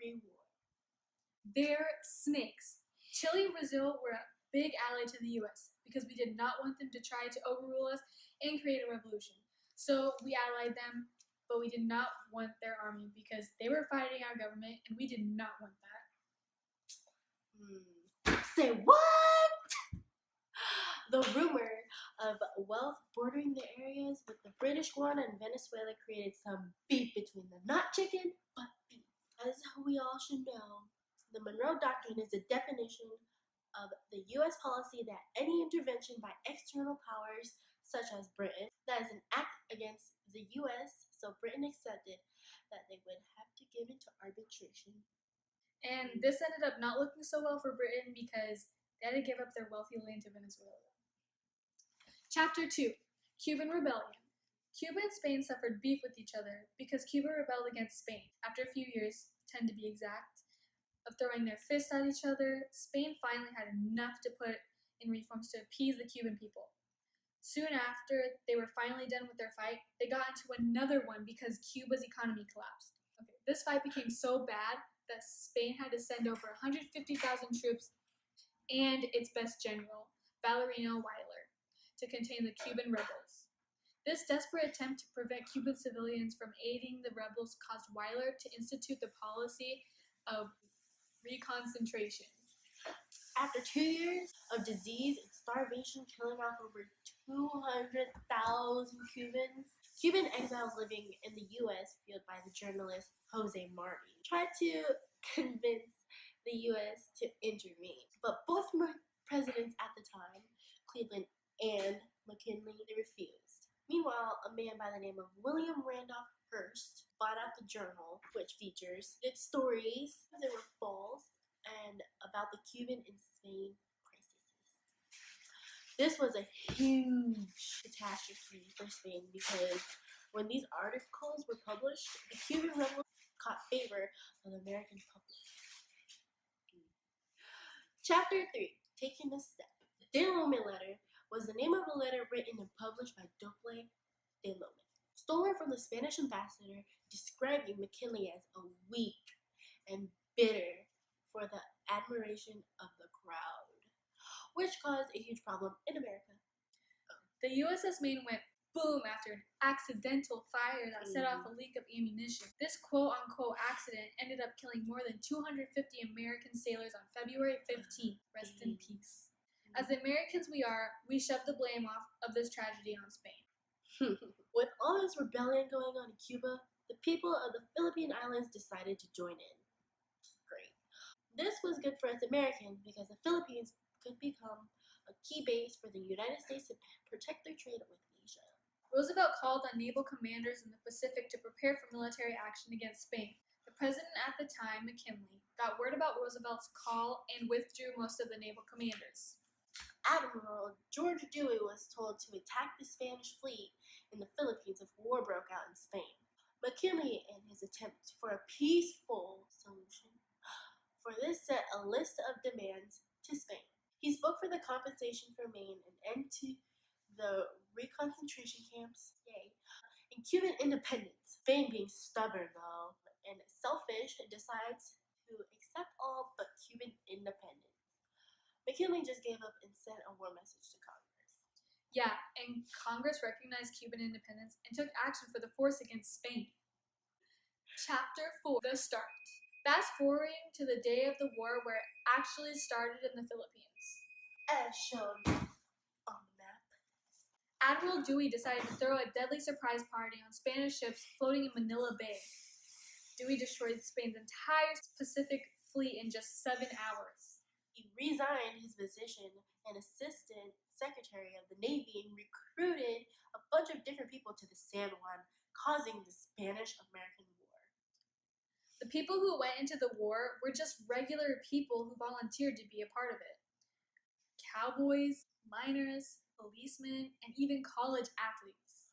a war. They're snakes. Chile and Brazil were a big ally to the US because we did not want them to try to overrule us and create a revolution. So we allied them, but we did not want their army because they were fighting our government and we did not want that. Say what? The rumor of wealth bordering the areas with the British Guiana and Venezuela created some beef between them. Not chicken, but beef. As we all should know, the Monroe Doctrine is a definition of the U.S. policy that any intervention by external powers, such as Britain, that is an act against the U.S., so Britain accepted that they would have to give into arbitration. And this ended up not looking so well for Britain because they had to give up their wealthy land to Venezuela. Chapter 2. Cuban Rebellion. Cuba and Spain suffered beef with each other because Cuba rebelled against Spain. After a few years, 10 to be exact, of throwing their fists at each other, Spain finally had enough to put in reforms to appease the Cuban people. Soon after they were finally done with their fight, they got into another one because Cuba's economy collapsed. Okay, this fight became so bad that Spain had to send over 150,000 troops and its best general, Valeriano Weyler, to contain the Cuban rebels. This desperate attempt to prevent Cuban civilians from aiding the rebels caused Weyler to institute the policy of reconcentration. After 2 years of disease and starvation killing off over 200,000 Cubans, Cuban exiles living in the U.S., fueled by the journalist Jose Marti, tried to convince the U.S. to intervene. But both presidents at the time, Cleveland and McKinley, they refused. Meanwhile, a man by the name of William Randolph Hearst bought out the journal, which features its stories that were false and about the Cuban and Spain crises. This was a huge catastrophe for Spain because when these articles were published, the Cuban rebels caught favor of the American public. Chapter 3. Taking a Step. De Lome letter was the name of a letter written and published by Doble de Lome, stolen from the Spanish ambassador, describing McKinley as a weak and bitter for the admiration of the crowd, which caused a huge problem in America. The USS Maine went boom after an accidental fire that set off a leak of ammunition. This quote-unquote accident ended up killing more than 250 American sailors on February 15th. Rest in peace. As the Americans we are, we shoved the blame off of this tragedy on Spain. With all this rebellion going on in Cuba, the people of the Philippine Islands decided to join in. Great. This was good for us Americans because the Philippines could become a key base for the United States to protect their trade with Asia. Roosevelt called on naval commanders in the Pacific to prepare for military action against Spain. The president at the time, McKinley, got word about Roosevelt's call and withdrew most of the naval commanders. Admiral George Dewey was told to attack the Spanish fleet in the Philippines if war broke out in Spain. McKinley, in his attempt for a peaceful solution for this, set a list of demands to Spain. He spoke for the compensation for Maine, an end to the reconcentration camps, and Cuban independence. Spain, being stubborn though and selfish, decides to accept all but Cuban independence. McKinley just gave up and sent a war message to Congress. Yeah, and Congress recognized Cuban independence and took action for the force against Spain. Chapter 4. The Start. Fast forwarding to the day of the war where it actually started in the Philippines. As shown on the map. Admiral Dewey decided to throw a deadly surprise party on Spanish ships floating in Manila Bay. Dewey destroyed Spain's entire Pacific fleet in just 7 hours. He resigned his position and assistant secretary of the Navy and recruited a bunch of different people to the San Juan, causing the Spanish-American War. The people who went into the war were just regular people who volunteered to be a part of it. Cowboys, miners, policemen, and even college athletes.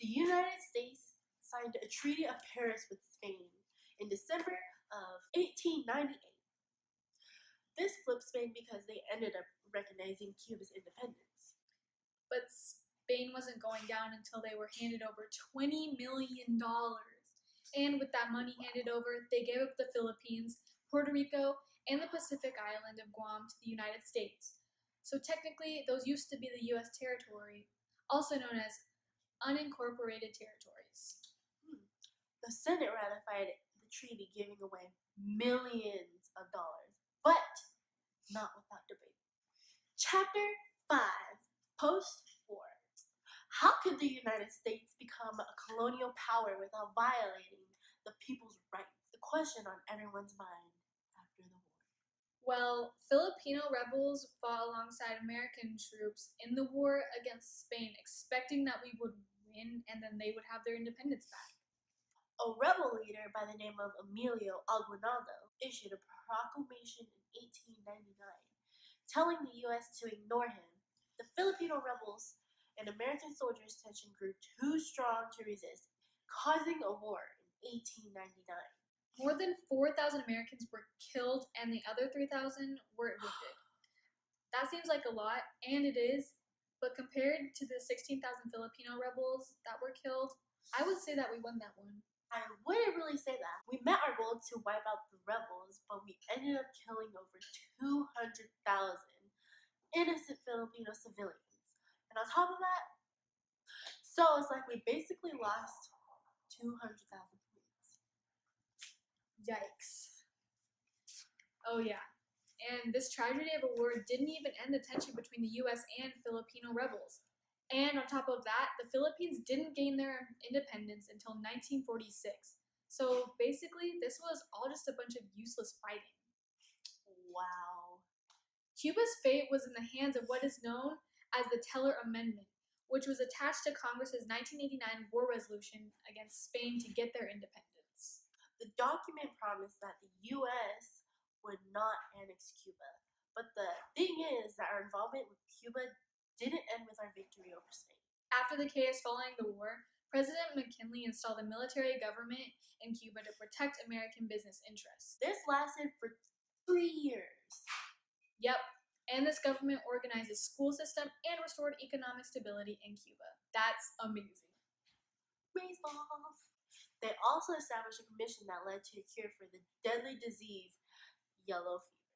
The United States signed a Treaty of Paris with Spain in December of 1898. This flipped Spain because they ended up recognizing Cuba's independence. But Spain wasn't going down until they were handed over $20 million And with that money handed over, they gave up the Philippines, Puerto Rico, and the Pacific island of Guam to the United States. So technically, those used to be the U.S. territory, also known as unincorporated territories. The Senate ratified the treaty, giving away millions of dollars, but not without debate. Chapter 5, Post-War. How could the United States become a colonial power without violating the people's rights? The question on everyone's mind after the war. Well, Filipino rebels fought alongside American troops in the war against Spain, expecting that we would win and then they would have their independence back. A rebel leader by the name of Emilio Aguinaldo issued a proclamation in 1899 telling the U.S. to ignore him. The Filipino rebels and American soldiers' tension grew too strong to resist, causing a war in 1899. More than 4,000 Americans were killed and the other 3,000 were wounded. That seems like a lot, and it is, but compared to the 16,000 Filipino rebels that were killed, I would say that we won that one. I wouldn't really say that. We met our goal to wipe out the rebels, but we ended up killing over 200,000 innocent Filipino civilians. And on top of that, so it's like we basically lost 200,000 points. Yikes. Oh yeah. And this tragedy of a war didn't even end the tension between the US and Filipino rebels. And on top of that, the Philippines didn't gain their independence until 1946. So basically, this was all just a bunch of useless fighting. Wow. Cuba's fate was in the hands of what is known as the Teller Amendment, which was attached to Congress's 1989 war resolution against Spain to get their independence. The document promised that the U.S. would not annex Cuba. But the thing is that our involvement with Cuba didn't end with our victory over Spain. After the chaos following the war, President McKinley installed a military government in Cuba to protect American business interests. This lasted for 3 years. Yep, and this government organized a school system and restored economic stability in Cuba. That's amazing. Raise balls. They also established a commission that led to a cure for the deadly disease, yellow fever.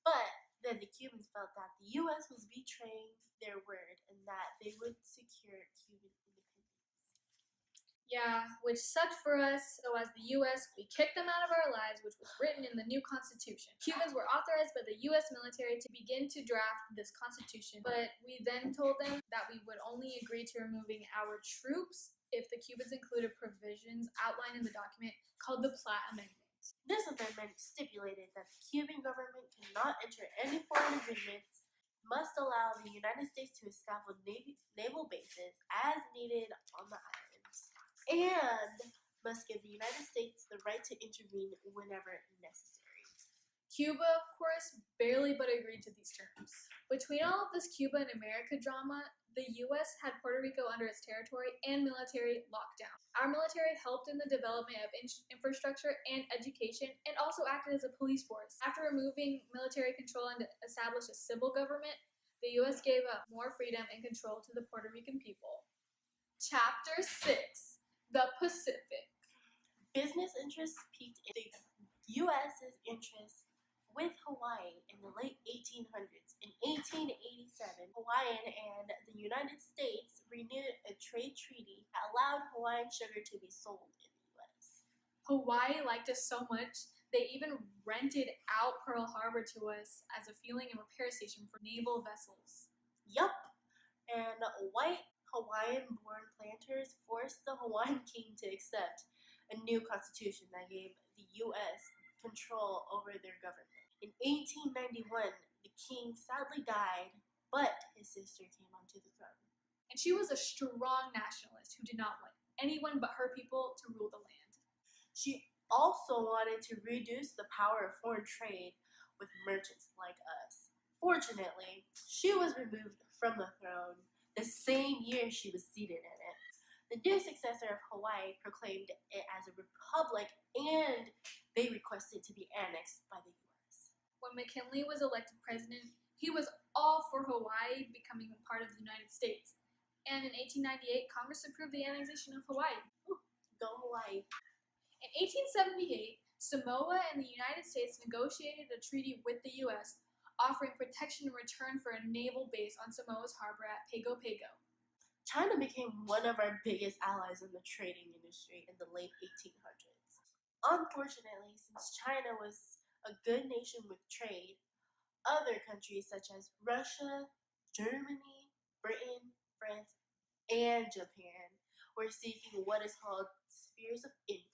But then the Cubans felt that the U.S. was betraying their word and that they would secure Cuban independence. Yeah, which sucked for us. So as the U.S., we kicked them out of our lives, which was written in the new Constitution. Cubans were authorized by the U.S. military to begin to draft this Constitution, but we then told them that we would only agree to removing our troops if the Cubans included provisions outlined in the document called the Platt Amendment. This amendment stipulated that the Cuban government cannot enter any foreign agreements, must allow the United States to establish naval bases as needed on the islands, and must give the United States the right to intervene whenever necessary. Cuba, of course, barely but agreed to these terms. Between all of this Cuba and America drama, the U.S. had Puerto Rico under its territory and military lockdown. Our military helped in the development of infrastructure and education and also acted as a police force. After removing military control and established a civil government, the U.S. gave up more freedom and control to the Puerto Rican people. Chapter 6, the Pacific. Business interests peaked in the U.S.'s interest with Hawaii in the late 1800s. In 1887, Hawaii and the United States renewed a trade treaty that allowed Hawaiian sugar to be sold in the U.S. Hawaii liked us so much, they even rented out Pearl Harbor to us as a fueling and repair station for naval vessels. Yup, and white Hawaiian-born planters forced the Hawaiian king to accept a new constitution that gave the U.S. control over their government. In 1891, the king sadly died, but his sister came onto the throne. And she was a strong nationalist who did not want anyone but her people to rule the land. She also wanted to reduce the power of foreign trade with merchants like us. Fortunately, she was removed from the throne the same year she was seated in it. The new successor of Hawaii proclaimed it as a republic, and they requested to be annexed by the U.S. When McKinley was elected president, he was all for Hawaii becoming a part of the United States. And in 1898, Congress approved the annexation of Hawaii. Go Hawaii. In 1878, Samoa and the United States negotiated a treaty with the U.S., offering protection in return for a naval base on Samoa's harbor at Pago Pago. China became one of our biggest allies in the trading industry in the late 1800s. Unfortunately, since China was a good nation with trade, other countries such as Russia, Germany, Britain, France, and Japan were seeking what is called spheres of influence.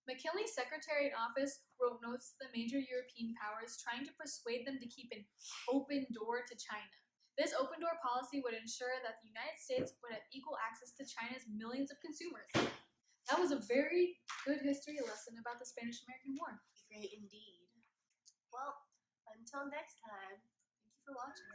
McKinley's secretary in office wrote notes to the major European powers trying to persuade them to keep an open door to China. This open door policy would ensure that the United States would have equal access to China's millions of consumers. That was a very good history lesson about the Spanish-American War. Great indeed. Well, until next time, thank you for watching.